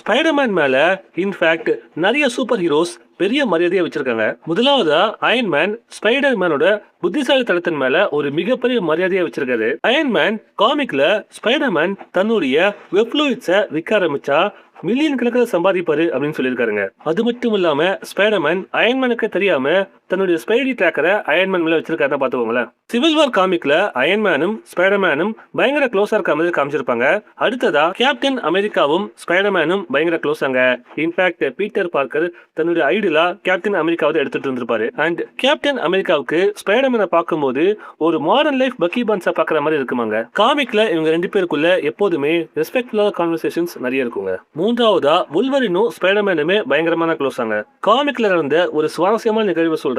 Spiderman மேல in fact நிறைய super heroes பெரிய மரியாதையை வச்சிருக்காங்க. முதலாவதா அயன்மேன் ஸ்பைடர்மேனோட புத்திசாலித்தனத்தின் மேல ஒரு மிகப்பெரிய மரியாதையை வச்சிருக்காரு. அயன்மேன் காமிக்ல ஸ்பைடர்மேன் தன்னுடைய வெப்ளூயிட்ஸை விற்க ஆரம்பிச்சா மில்லியன் கணக்கில் சம்பாதிப்பாரு அப்படின்னு சொல்லியிருக்காருங்க. அது மட்டும் இல்லாம ஸ்பைடர்மேன் அயன்மேனுக்கு தெரியாம தன்னுடைய ஸ்பைடி ட்ராக்கரை அயன்மேன் மேல வச்சிருக்காருன்னு பாத்துக்கோங்களேன். சிவில் வார் காமிக்ல அயன்மேனும் ஸ்பைடர்மேனும் பயங்கர க்ளோஸா இருக்க மாதிரி காமிச்சிருப்பாங்க. அடுத்ததா கேப்டன் அமெரிக்காவும் ஸ்பைடர்மேனும் பயங்கர க்ளோஸாங்க. இன்ஃபேக்ட் பீட்டர் பார்க்கர் தன்னுடைய ஐடியா கேப்டன் அமெரிக்காவை எடுத்துட்டு இருந்திருப்பாரு. அண்ட் கேப்டன் அமெரிக்காவுக்கு ஸ்பைடர்மேனை பார்க்கும்போது ஒரு மாடர்ன் லைஃப் பக்கி பன்ஸா பாக்குற மாதிரி இருக்குமாங்க. காமிக்ல இவங்க ரெண்டு பேருக்குள்ள எப்போதுமே ரெஸ்பெக்ட்ஃபுல்லான கான்வர்சேஷன்ஸ் நிறைய இருக்குங்க. மூன்றாவதா வுல்வரினும் ஸ்பைடர்மேனுமே பயங்கரமான க்ளோஸாங்க. காமிக்ல நடந்த ஒரு சுவாரஸ்யமான நிகழ்வு சொல்றேன்.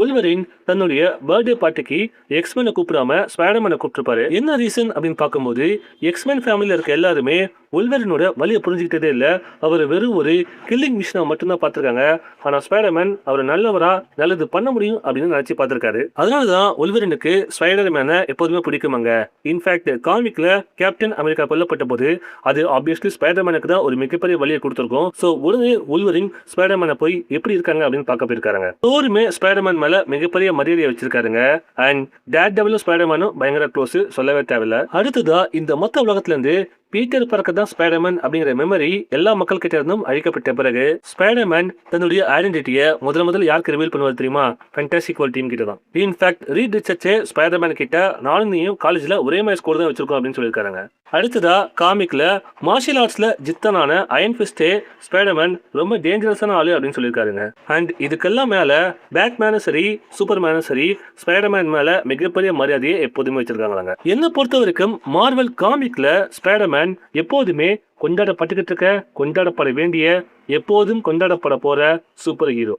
வுல்வரின் தன்னுடைய பர்த்டே பார்ட்டிக்கு எக்ஸ்மேனை கூப்பிடாம ஸ்பைடர்மேனை கூப்பிட்டுருப்பாரு. என்ன ரீசன் அப்படின்னு பார்க்கும்போது எக்ஸ்மேன் ஃபேமிலியில இருக்க எல்லாருமே வுல்வரினோட வழியை புரிஞ்சுக்கிட்டதே இல்ல. அவர் வெறும் ஒரு கில்லிங் மிஷினை மட்டும்தான் பார்த்திருக்காங்க. ஆனா ஸ்பைடர்மேன் அவர் நல்லவரா நல்லது பண்ண முடியும் அப்படின்னு நினைச்சு பார்த்திருக்காரு. அதனாலதான் வுல்வரினுக்கு ஸ்பைடர்மேனை எப்போதுமே பிடிக்குமாங்க. இன்ஃபேக்ட் காமிக்ல கேப்டன் அமெரிக்கா கொல்லப்பட்ட போது அது ஆப்வியஸ்லி ஸ்பைடர்மேனுக்கு தான் ஒரு மிகப்பெரிய வழியை கொடுத்திருக்கும். சோ உடனே வுல்வரின் ஸ்பைடர்மேனை போய் எப்படி இருக்காங்க அப்படின்னு பார்க்க போயிருக்காங்க. தோருமே ஸ்பைடர்மேன் மேல மிகப்பெரிய மரியாதையை வச்சிருக்காருங்க. அண்ட் டேர்டெவிலும் ஸ்பைடர்மேனும் பயங்கர க்ளோஸ், சொல்லவே தேவையில்ல. அடுத்ததா இந்த மொத்த உலகத்துல இருந்து பீட்டர் பார்க்கர் தான் ஸ்பைடர்மேன் அப்படிங்கிற மெமரி எல்லா மக்கள் கிட்ட இருந்தும் அழிக்கப்பட்ட பிறகு ஸ்பைடர்மேன் தன்னுடைய ஐடென்டிட்டியை முதல்ல யாருக்கு ரிவீல் பண்ணுவார் தெரியுமா? ஃபேண்டாஸ்டிக் வேர்ல்ட் டீம் கிட்ட தான். இன்ஃபேக்ட் ரீட் ரிச்சர்ட்ஸே ஸ்பைடர்மேன் கிட்ட நானும் நீயும் காலேஜ்ல ஒரே மாதிரி ஸ்கோர் தான் வச்சிருக்கோம் அப்படின்னு சொல்லியிருக்காங்க. அடுத்ததா காமிக்ல மார்ஷியல் ஆர்ட்ஸ்ல ஜித்தனான அயன் ஃபிஸ்டே ஸ்பைடர்மேன் ரொம்ப டேஞ்சரஸான ஆளு அப்படின்னு சொல்லியிருக்காருங்க. அண்ட் இதுக்கெல்லாம் மேல பேட்மேனும் சரி சூப்பர்மேனும் சரி ஸ்பைடர்மேன் மேல மிகப்பெரிய மரியாதையை எப்போதுமே வச்சிருக்காங்களாங்க. என்ன பொறுத்த வரைக்கும் மார்வல் காமிக்ல ஸ்பைடர்மேன் எப்போதுமே கொண்டாடப்பட்டுக்கிட்டு இருக்க, கொண்டாடப்பட வேண்டிய, எப்போதும் கொண்டாடப்பட போற சூப்பர் ஹீரோ.